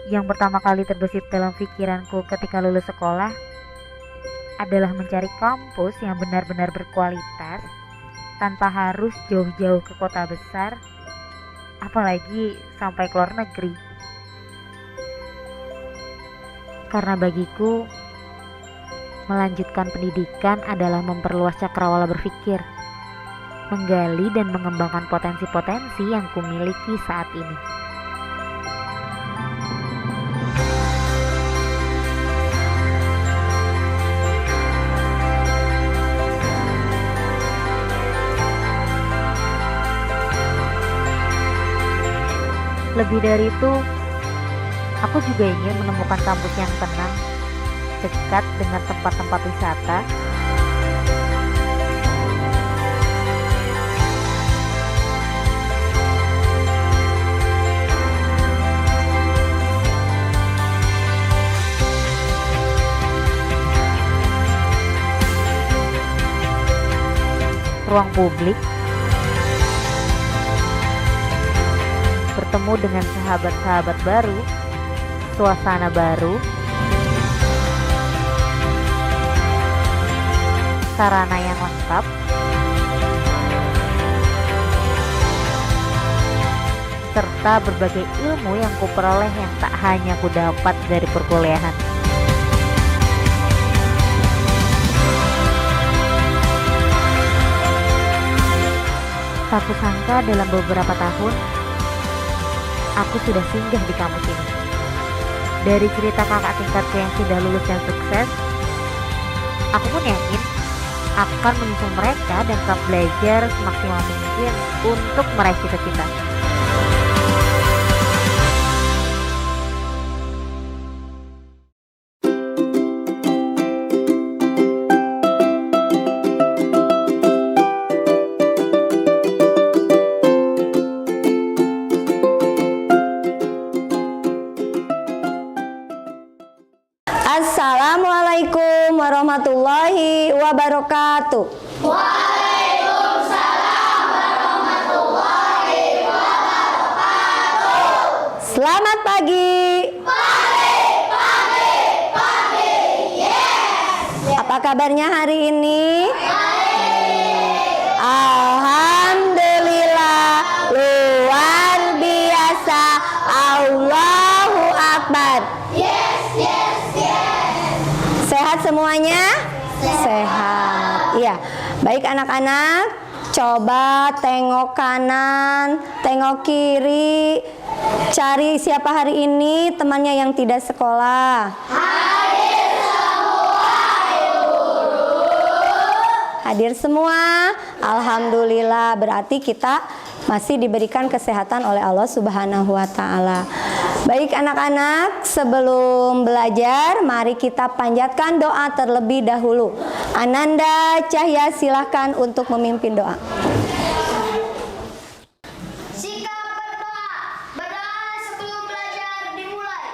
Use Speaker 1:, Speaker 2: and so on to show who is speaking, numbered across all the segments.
Speaker 1: Yang pertama kali terbesit dalam pikiranku ketika lulus sekolah adalah mencari kampus yang benar-benar berkualitas tanpa harus jauh-jauh ke kota besar, apalagi sampai ke luar negeri. Karena bagiku, melanjutkan pendidikan adalah memperluas cakrawala berpikir, menggali dan mengembangkan potensi-potensi yang kumiliki saat ini. Lebih dari itu, aku juga ingin menemukan kampus yang tenang, dekat dengan tempat-tempat wisata, ruang publik, bertemu dengan sahabat-sahabat baru, suasana baru, sarana yang lengkap, serta berbagai ilmu yang kuperoleh yang tak hanya kudapat dari perkuliahan. Tak kusangka dalam beberapa tahun aku sudah singgah di kampus ini. Dari cerita kakak tingkatku yang sudah lulus dan sukses, aku pun yakin akan menyusul mereka dan tetap belajar semaksimal mungkin untuk meraih cita-cita.
Speaker 2: Assalamualaikum warahmatullahi wabarakatuh.
Speaker 3: Waalaikumsalam warahmatullahi wabarakatuh.
Speaker 2: Selamat pagi.
Speaker 3: Pagi, yes.
Speaker 2: Apa kabarnya hari ini? Alhamdulillah, luar biasa. Allahu Akbar.
Speaker 3: Yes.
Speaker 2: Sehat semuanya? Sehat. Iya. Baik anak-anak, coba tengok kanan, tengok kiri. Cari siapa hari ini temannya yang tidak sekolah.
Speaker 3: Hadir semua, Ibu Guru.
Speaker 2: Hadir semua. Alhamdulillah, berarti kita masih diberikan kesehatan oleh Allah Subhanahu wa taala. Baik anak-anak, sebelum belajar mari kita panjatkan doa terlebih dahulu. Ananda Cahya silahkan untuk memimpin doa.
Speaker 3: Sikap berdoa. Berdoa sebelum belajar dimulai.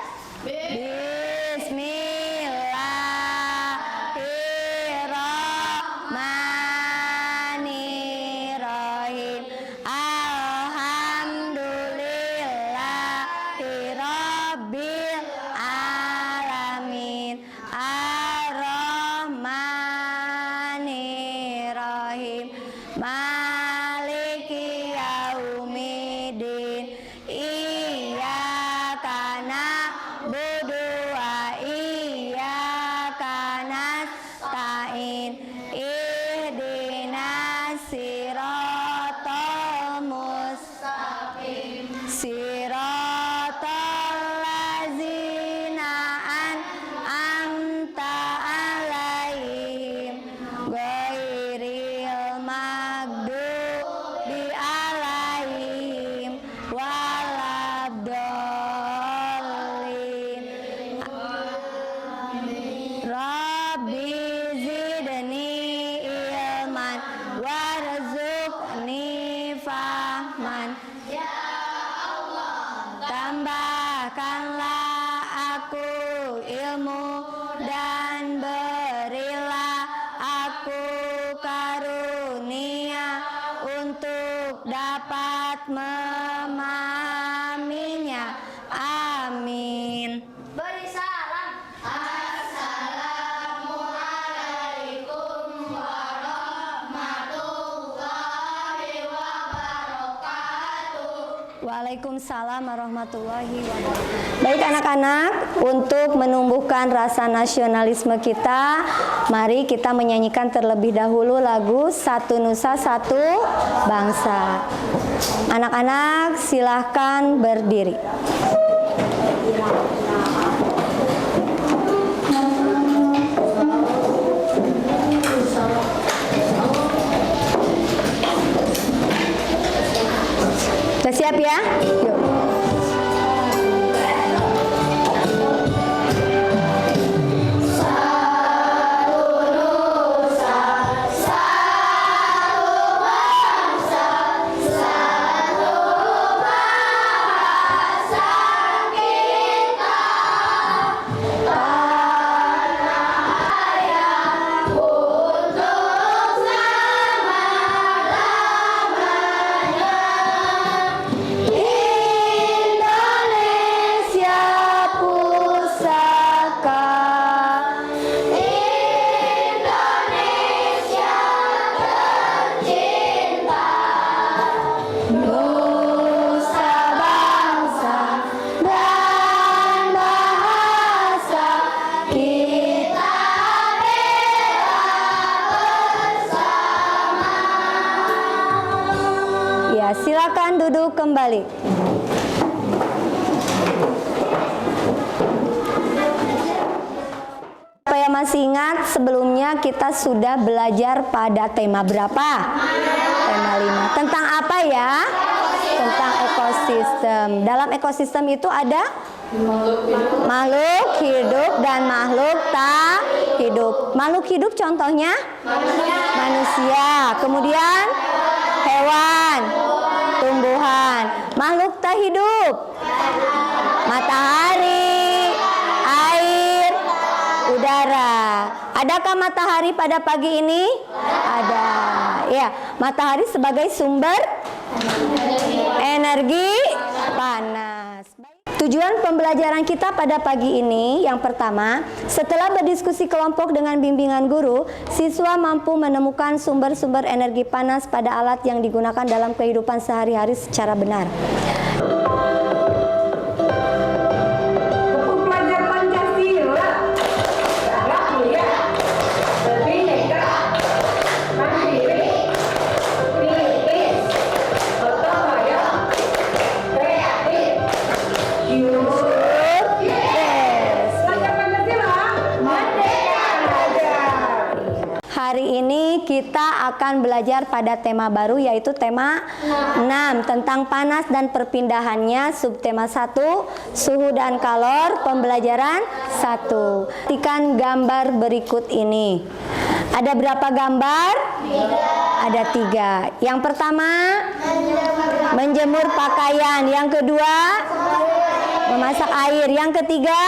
Speaker 2: Bismillahirrahmanirrahim. Alhamdulillahirabbil alamin. Ar-Rahmanirrahim. Waalaikumsalam warahmatullahi wabarakatuh. Baik anak-anak, untuk menumbuhkan rasa nasionalisme kita, mari kita menyanyikan terlebih dahulu lagu Satu Nusa Satu Bangsa. Anak-anak silahkan berdiri. Sudah siap ya? Yuk. Silakan duduk kembali. Supaya masih ingat, sebelumnya kita sudah belajar pada tema berapa? Tema 5. Tentang apa ya? Tentang ekosistem. Dalam ekosistem itu ada makhluk hidup dan makhluk tak hidup. Makhluk hidup contohnya manusia. Kemudian hewan, tumbuhan. Makhluk tak hidup, matahari, air, udara. Adakah matahari pada pagi ini? Ada. Ya, matahari sebagai sumber energi panas. Tujuan pembelajaran kita pada pagi ini yang pertama, setelah berdiskusi kelompok dengan bimbingan guru, siswa mampu menemukan sumber-sumber energi panas pada alat yang digunakan dalam kehidupan sehari-hari secara benar. Hari ini kita akan belajar pada tema baru, yaitu tema 6 tentang panas dan perpindahannya, subtema 1 suhu dan kalor, pembelajaran 1. Perhatikan gambar berikut ini. Ada berapa gambar? 3. Ada 3. Yang pertama menjemur pakaian, yang kedua memasak air, yang ketiga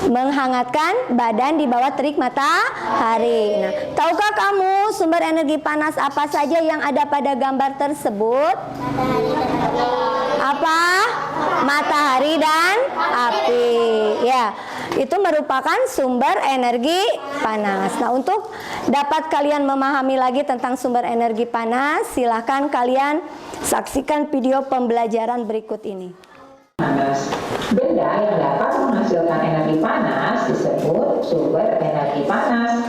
Speaker 2: menghangatkan badan di bawah terik matahari. Nah, tahukah kamu sumber energi panas apa saja yang ada pada gambar tersebut? Apa? Matahari dan api. Ya, itu merupakan sumber energi panas. Nah, untuk dapat kalian memahami lagi tentang sumber energi panas, silahkan kalian saksikan video pembelajaran berikut ini.
Speaker 4: Panas. Benda yang dapat menghasilkan energi panas disebut sumber energi panas.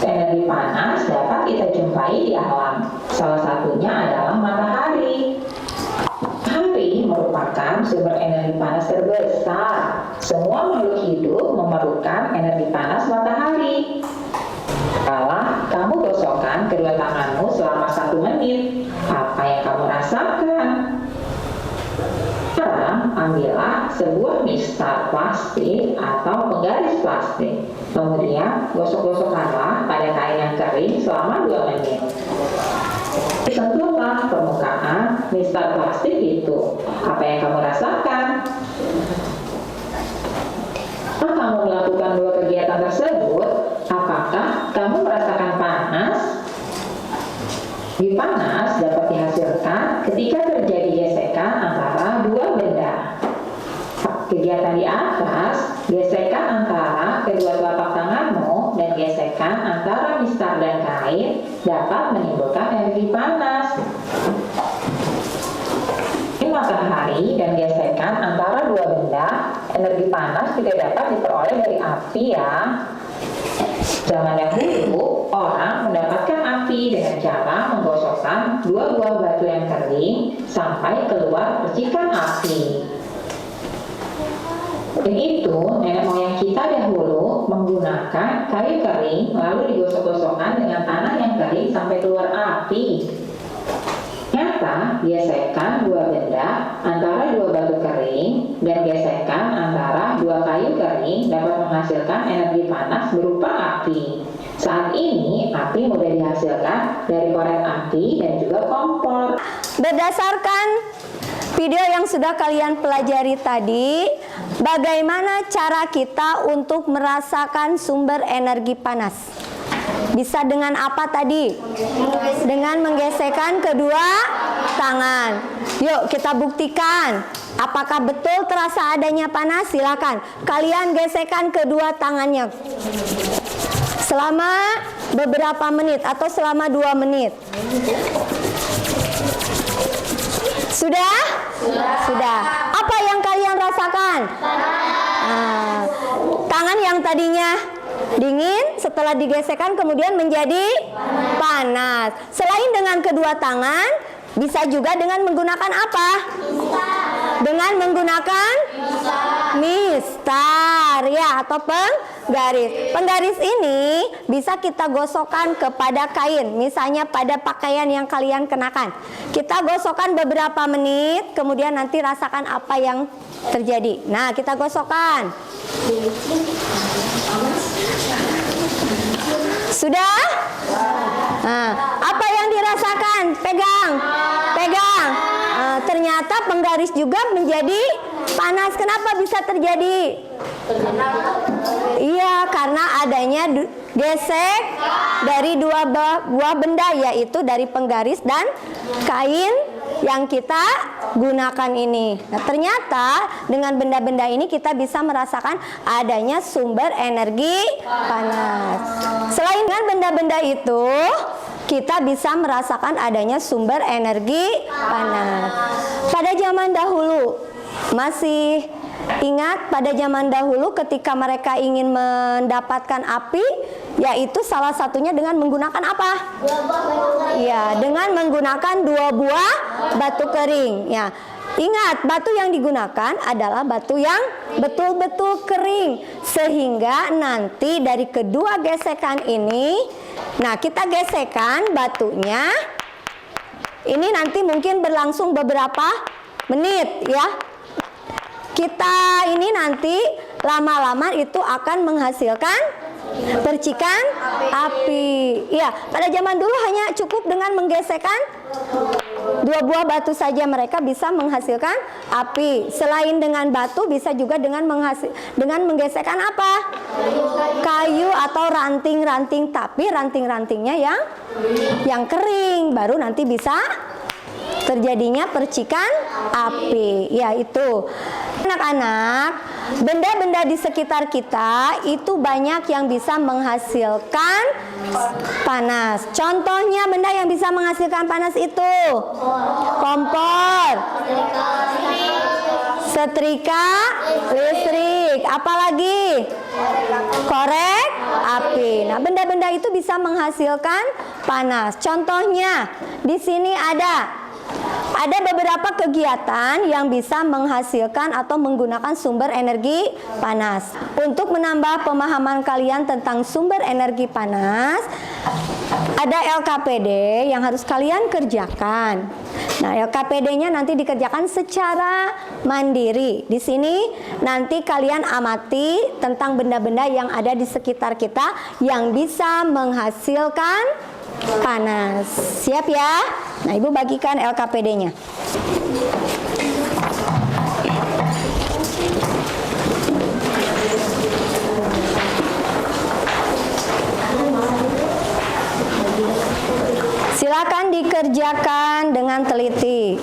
Speaker 4: Energi panas dapat kita jumpai di alam. Salah satunya adalah matahari. Hari merupakan sumber energi panas terbesar. Semua makhluk hidup memerlukan energi panas matahari. Kalau kamu gosokkan kedua tanganmu selama 1 menit, apa yang kamu rasakan? Sekarang ambillah sebuah mistar plastik atau penggaris plastik. Kemudian gosok-gosokkanlah pada kain yang kering selama 2 menit. Sentuhlah permukaan mistar plastik itu. Apa yang kamu rasakan? Setelah kamu melakukan 2 kegiatan tersebut, apakah kamu merasakan panas? Energi panas dapat dihasilkan ketika terjadi gesekan antara 2 benda. Kegiatan di atas, gesekan antara kedua telapak tanganmu dan gesekan antara mistar dan kain dapat menimbulkan energi panas. matahari dan gesekan antara dua benda, energi panas juga dapat diperoleh dari api ya. Zaman dahulu, orang mendapatkan api dengan cara menggosokkan dua buah batu yang kering sampai keluar percikan api. Dan itu, nenek moyang kita dahulu menggunakan kayu kering lalu digosok-gosokkan dengan tanah yang kering sampai keluar api. Nyata, gesekan dua benda antara dua batu kering dan gesekan antara dua kayu kering dapat menghasilkan energi panas berupa api. Saat ini, api mudah dihasilkan dari korek api dan juga kompor.
Speaker 2: Berdasarkan video yang sudah kalian pelajari tadi, bagaimana cara kita untuk merasakan sumber energi panas? Bisa dengan apa tadi? Dengan menggesekkan kedua tangan. Yuk kita buktikan. Apakah betul terasa adanya panas? Silakan. Kalian gesekkan kedua tangannya selama beberapa menit atau selama 2 menit. Sudah? Sudah. Apa yang kalian rasakan? Tangan yang tadinya dingin setelah digesekkan kemudian menjadi panas. Selain dengan kedua tangan, bisa juga dengan menggunakan apa? Dengan menggunakan mistar ya, atau penggaris. Penggaris ini bisa kita gosokkan kepada kain, misalnya pada pakaian yang kalian kenakan. Kita gosokkan beberapa menit, kemudian nanti rasakan apa yang terjadi. Nah, kita gosokkan. Sudah? Nah, apa yang dirasakan? Pegang. Ternyata penggaris juga menjadi panas. Kenapa bisa terjadi? Iya, karena adanya gesek dari dua buah benda, yaitu dari penggaris dan kain yang kita gunakan ini. Nah, ternyata dengan benda-benda ini kita bisa merasakan adanya sumber energi panas. Selain dengan benda-benda itu, kita bisa merasakan adanya sumber energi panas. Pada zaman dahulu, masih ingat pada zaman dahulu ketika mereka ingin mendapatkan api, yaitu salah satunya dengan menggunakan apa? Ya, dengan menggunakan 2 buah batu kering. Ya, ingat, batu yang digunakan adalah batu yang betul-betul kering, sehingga nanti dari kedua gesekan ini, nah kita gesekkan batunya. Ini nanti mungkin berlangsung beberapa menit ya. Kita ini nanti lama-lama itu akan menghasilkan percikan api. Ya, pada zaman dulu hanya cukup dengan menggesekkan 2 buah batu saja mereka bisa menghasilkan api. Selain dengan batu, bisa juga dengan menggesekkan apa? Kayu atau ranting-ranting, tapi ranting-rantingnya yang kering, baru nanti bisa terjadinya percikan api. Ya, itu. Anak-anak, benda-benda di sekitar kita itu banyak yang bisa menghasilkan panas. Contohnya benda yang bisa menghasilkan panas itu kompor, setrika listrik, apalagi korek api. Nah, benda-benda itu bisa menghasilkan panas. Contohnya di sini ada beberapa kegiatan yang bisa menghasilkan atau menggunakan sumber energi panas. Untuk menambah pemahaman kalian tentang sumber energi panas, ada LKPD yang harus kalian kerjakan. Nah, LKPD-nya nanti dikerjakan secara mandiri. Di sini nanti kalian amati tentang benda-benda yang ada di sekitar kita yang bisa menghasilkan panas. Siap ya? Nah, Ibu bagikan LKPD-nya. Silakan dikerjakan dengan teliti.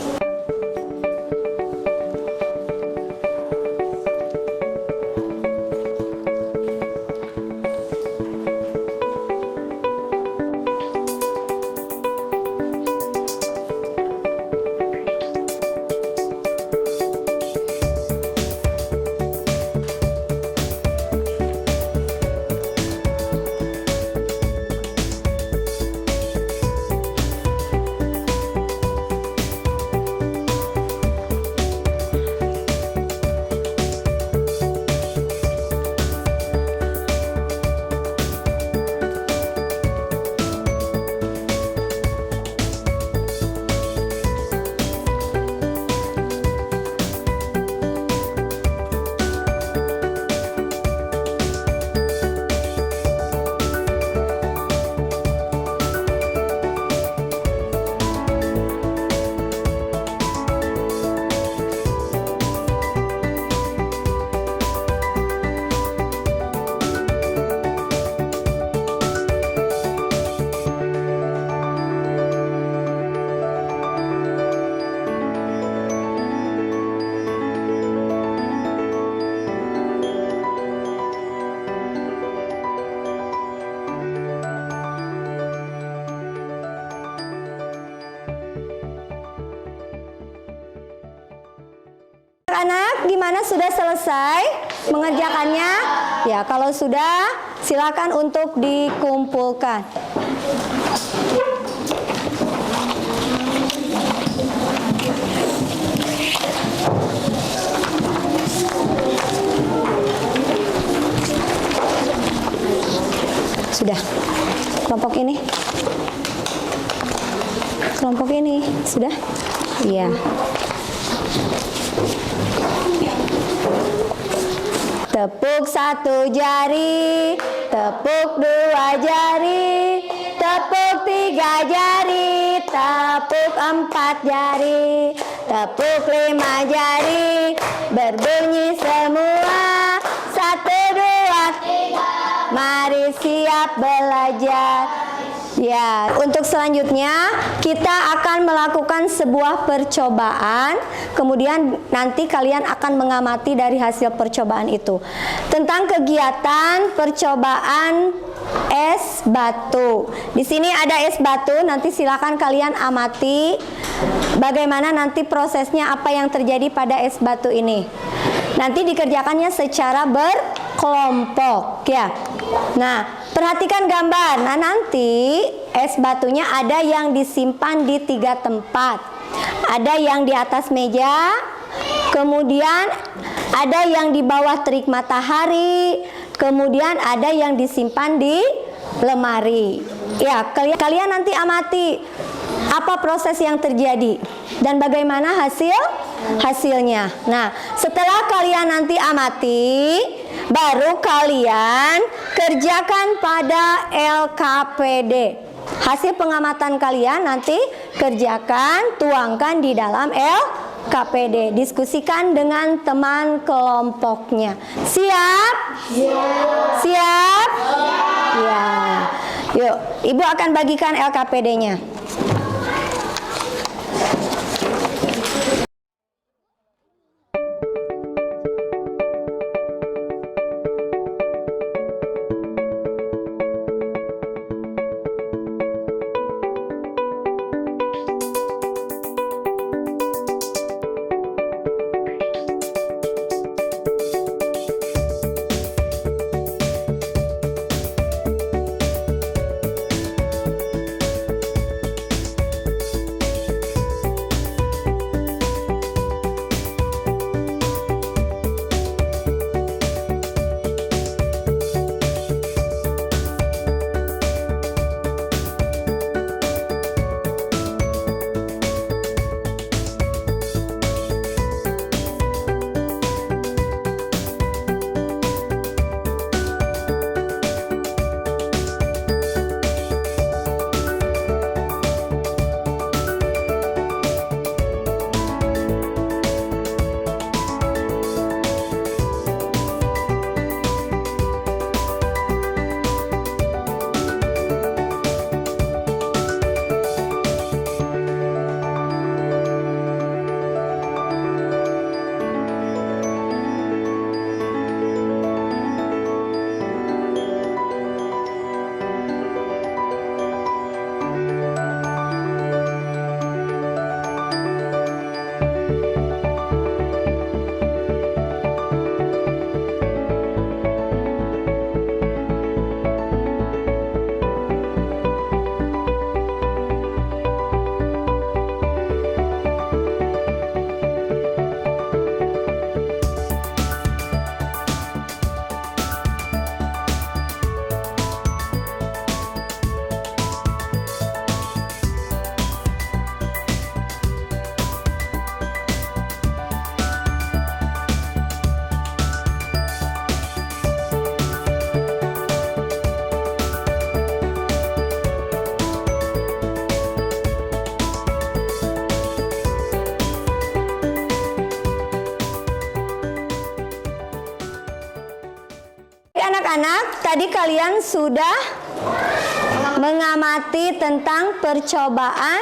Speaker 2: Anak-anak, gimana, sudah selesai mengerjakannya? Ya, kalau sudah, silakan untuk dikumpulkan. Sudah. Kelompok ini sudah? Iya. Tepuk 1 jari, tepuk 2 jari, tepuk 3 jari, tepuk 4 jari, tepuk 5 jari, berbunyi semua. 1, 2, 3. Mari siap belajar. Ya, untuk selanjutnya kita akan melakukan sebuah percobaan. Kemudian nanti kalian akan mengamati dari hasil percobaan itu. Tentang kegiatan percobaan es batu. Di sini ada es batu, nanti silakan kalian amati bagaimana nanti prosesnya, apa yang terjadi pada es batu ini. Nanti dikerjakannya secara berkelompok ya. Nah, perhatikan gambar. Nah, nanti es batunya ada yang disimpan di 3 tempat. Ada yang di atas meja, kemudian ada yang di bawah terik matahari, kemudian ada yang disimpan di lemari. Ya, kalian nanti amati apa proses yang terjadi dan bagaimana hasilnya. Nah, setelah kalian nanti amati, baru kalian kerjakan pada LKPD. Hasil pengamatan kalian nanti kerjakan, tuangkan di dalam LKPD. Diskusikan dengan teman kelompoknya. Siap? Siap? Ya. Yuk, Ibu akan bagikan LKPD-nya. Anak-anak, tadi kalian sudah mengamati tentang percobaan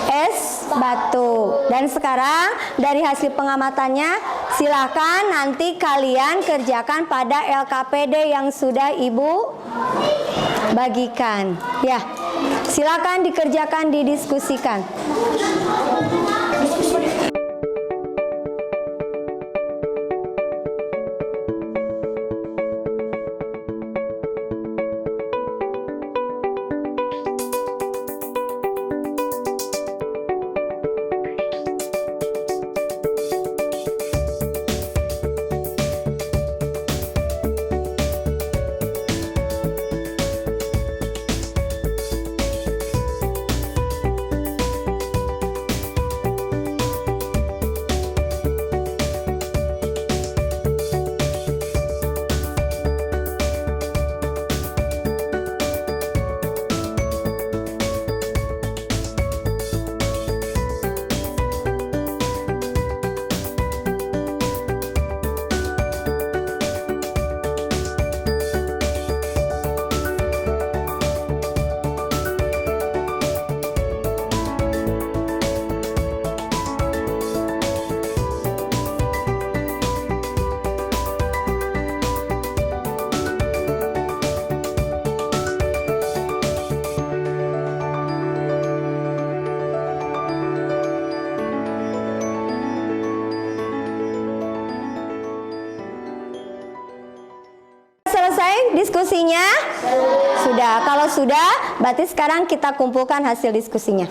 Speaker 2: es batu. Dan sekarang dari hasil pengamatannya, silakan nanti kalian kerjakan pada LKPD yang sudah Ibu bagikan. Ya, silakan dikerjakan, didiskusikan. diskusinya? Sudah. Kalau sudah, berarti sekarang kita kumpulkan hasil diskusinya.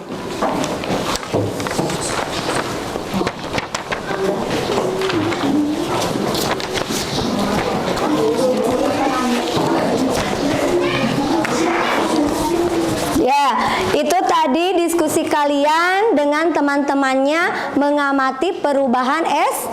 Speaker 2: Ya, itu tadi diskusi kalian dengan teman-temannya mengamati perubahan es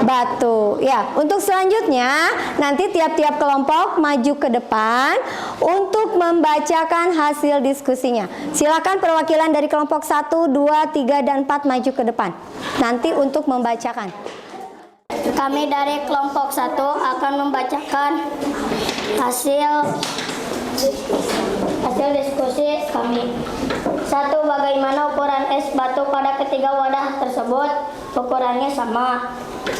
Speaker 2: batu. Ya, untuk selanjutnya nanti tiap-tiap kelompok maju ke depan untuk membacakan hasil diskusinya. Silakan perwakilan dari kelompok 1, 2, 3, dan 4 maju ke depan. Nanti untuk membacakan.
Speaker 3: Kami dari kelompok 1 akan membacakan hasil diskusi kami. 1. Bagaimana ukuran es batu pada ketiga wadah tersebut? Ukurannya sama.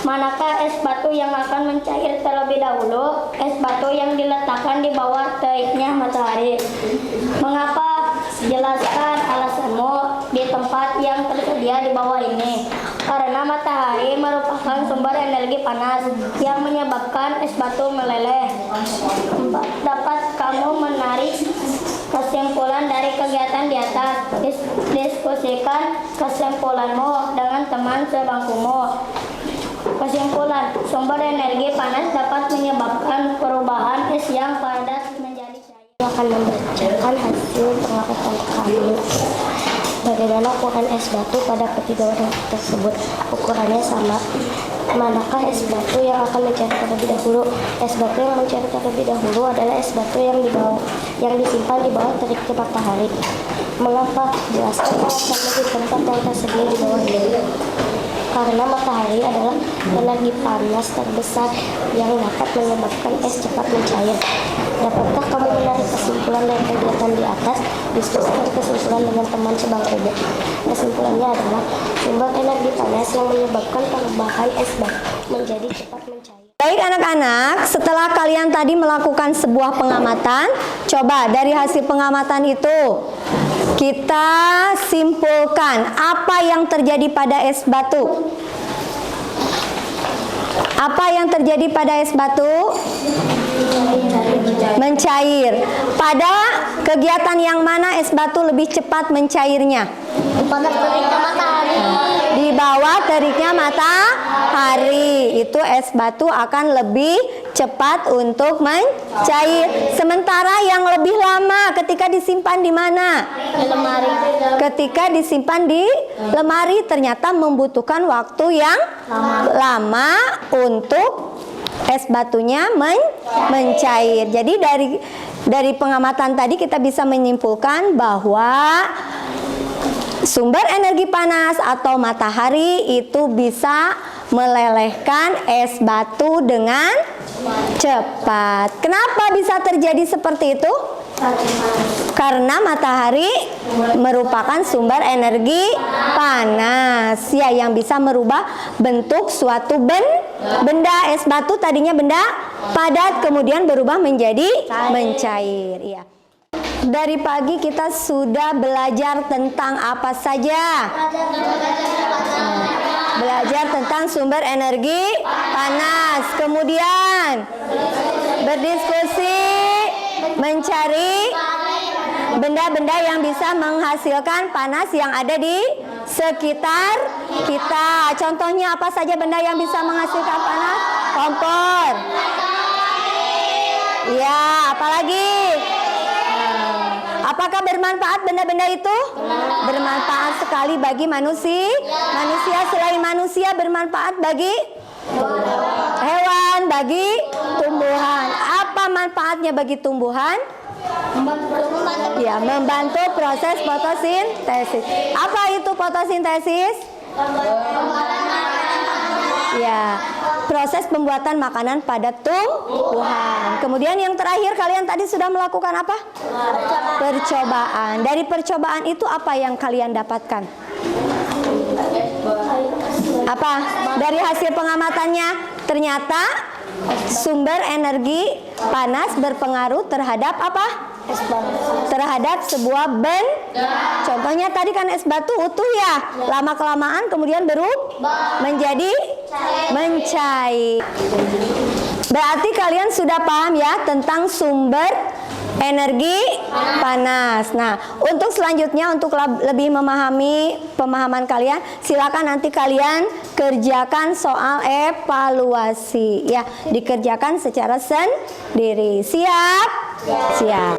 Speaker 3: Manakah es batu yang akan mencair terlebih dahulu? Es batu yang diletakkan di bawah teriknya matahari. Mengapa? Jelaskan alasanmu di tempat yang tersedia di bawah ini. Karena matahari merupakan sumber energi panas yang menyebabkan es batu meleleh. 4. Dapat kamu menarik kesimpulan dari kegiatan di atas. Diskusikan kesimpulanmu dengan teman sebangkumu. Kesimpulan, sumber energi panas dapat menyebabkan perubahan es yang padat menjadi cair.
Speaker 5: Akan membacakan hasil pengamatan kami. Bagaimana ukuran es batu pada ketiga wadah tersebut? Ukurannya sama. Manakah es batu yang akan mencair terlebih dahulu? Es batu yang mencair terlebih dahulu adalah es batu yang disimpan di bawah teriknya matahari. Mengapa? Jelaskan alasannya di tempat yang tersedia di bawah ini. Karena matahari adalah energi panas terbesar yang dapat menyebabkan es cepat mencair. Dapatkah kamu menarik kesimpulan dari kegiatan di atas? Diskusikan kesimpulan dengan teman sebangkumu. Kesimpulannya adalah sumber energi panas yang menyebabkan perubahan es batu menjadi cepat mencair.
Speaker 2: Baik anak-anak, setelah kalian tadi melakukan sebuah pengamatan, coba dari hasil pengamatan itu kita simpulkan apa yang terjadi pada es batu. Apa yang terjadi pada es batu? Mencair. Pada kegiatan yang mana es batu lebih cepat mencairnya? Di bawah teriknya matahari. Itu es batu akan lebih cepat untuk mencair. Sementara yang lebih lama ketika disimpan di mana?
Speaker 3: Di lemari.
Speaker 2: Ketika disimpan di lemari ternyata membutuhkan waktu yang lama untuk es batunya mencair. Jadi dari pengamatan tadi kita bisa menyimpulkan bahwa sumber energi panas atau matahari itu bisa melelehkan es batu dengan cepat. Kenapa bisa terjadi seperti itu? Karena matahari merupakan sumber energi panas ya yang bisa merubah bentuk suatu benda. Es batu tadinya benda padat kemudian berubah menjadi mencair ya. Dari pagi kita sudah belajar tentang apa saja? Belajar tentang sumber energi panas. Kemudian berdiskusi mencari benda-benda yang bisa menghasilkan panas yang ada di sekitar kita. Contohnya apa saja benda yang bisa menghasilkan panas? Kompor. Ya, apalagi? Apakah bermanfaat benda-benda itu? Bermanfaat sekali bagi manusia. Selain manusia bermanfaat bagi hewan, bagi tumbuhan. Apa manfaatnya bagi tumbuhan? Ya, membantu proses fotosintesis. Apa itu fotosintesis? Ya, proses pembuatan makanan pada tumbuhan. Kemudian yang terakhir kalian tadi sudah melakukan apa? Percobaan. Dari percobaan itu apa yang kalian dapatkan? Apa? Dari hasil pengamatannya ternyata sumber energi panas berpengaruh terhadap apa? Terhadap sebuah benda. Contohnya tadi kan es batu utuh ya, lama-kelamaan kemudian berubah menjadi mencair. Berarti kalian sudah paham ya tentang sumber energi panas. Nah, untuk selanjutnya untuk lebih memahami pemahaman kalian, silakan nanti kalian kerjakan soal evaluasi ya, dikerjakan secara sendiri. Siap? Siap.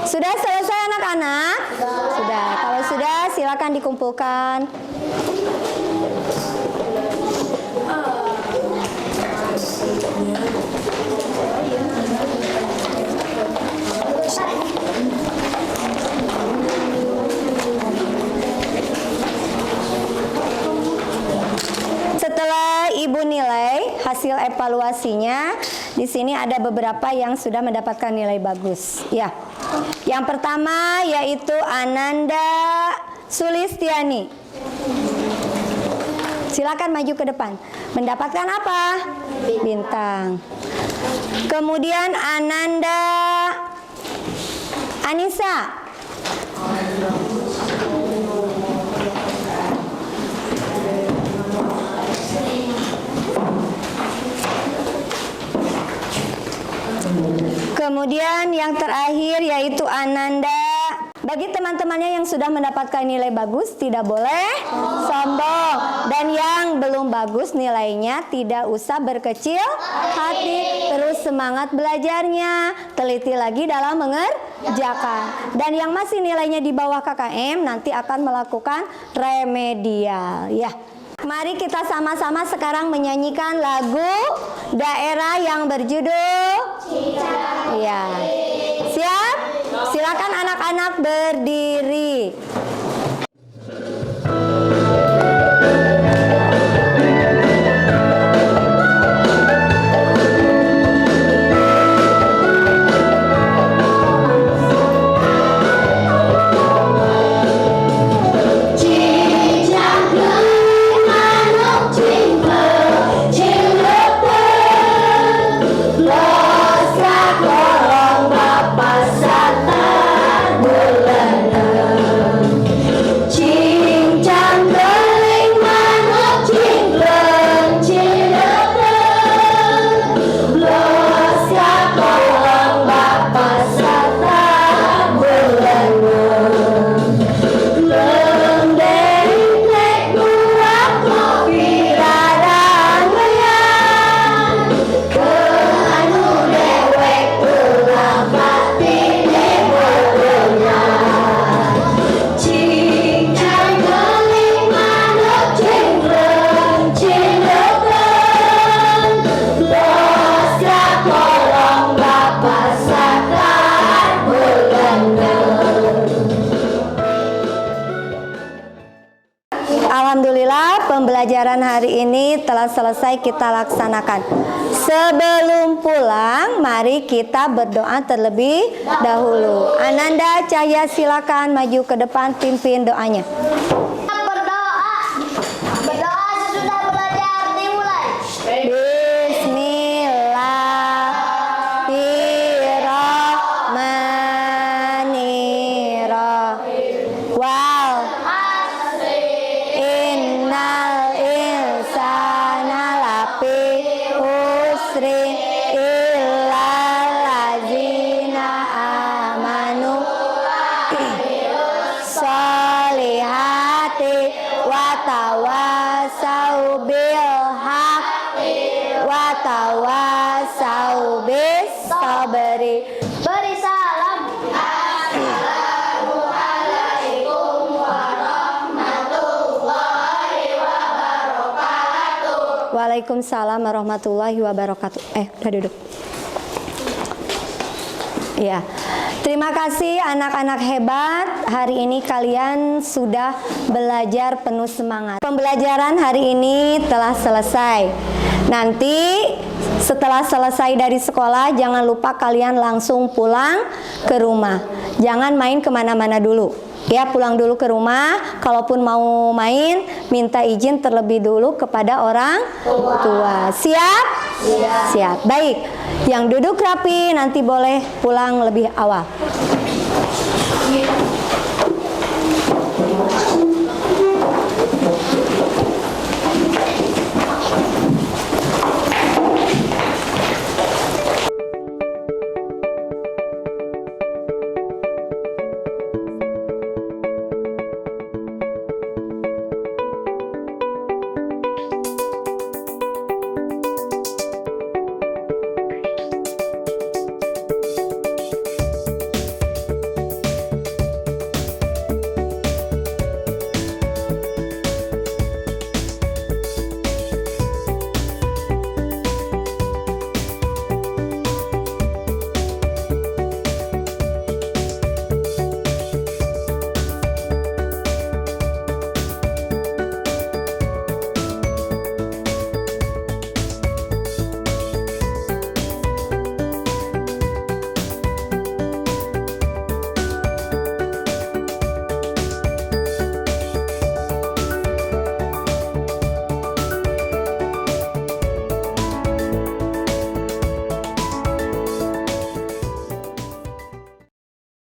Speaker 2: Sudah selesai anak-anak? Sudah. Kalau sudah silakan dikumpulkan. Setelah Ibu nilai hasil evaluasinya, di sini ada beberapa yang sudah mendapatkan nilai bagus. Ya. Yang pertama yaitu Ananda Sulistiani. Silakan maju ke depan. Mendapatkan apa? Bintang. Kemudian Ananda Anissa. Kemudian yang terakhir yaitu Ananda. Bagi teman-temannya yang sudah mendapatkan nilai bagus tidak boleh sombong. Dan yang belum bagus nilainya tidak usah berkecil hati. Terus semangat belajarnya. Teliti lagi dalam mengerjakan. Dan yang masih nilainya di bawah KKM nanti akan melakukan remedial. Ya. Mari kita sama-sama sekarang menyanyikan lagu daerah yang berjudul ya. Siap? Silakan anak-anak berdiri. Alhamdulillah pembelajaran hari ini telah selesai kita laksanakan. Sebelum pulang, mari kita berdoa terlebih dahulu. Ananda Cahya silakan maju ke depan pimpin doanya.
Speaker 3: Berdoa sesudah belajar dimulai.
Speaker 2: Bismillahirrahmanirrahim. Wal innal insana lafi khusrin illal ladzina amanu solihati watawasau bil haqqi watawasau bis sabri.
Speaker 3: Beri salam.
Speaker 2: Waalaikumsalam warahmatullahi wabarakatuh. Udah duduk. Ya, terima kasih anak-anak hebat. Hari ini kalian sudah belajar penuh semangat. Pembelajaran hari ini telah selesai. Nanti setelah selesai dari sekolah, jangan lupa kalian langsung pulang ke rumah. Jangan main kemana-mana dulu. Ya, pulang dulu ke rumah. Kalaupun mau main, minta izin terlebih dulu kepada orang tua. Siap? Siap. Baik. Yang duduk rapi nanti boleh pulang lebih awal.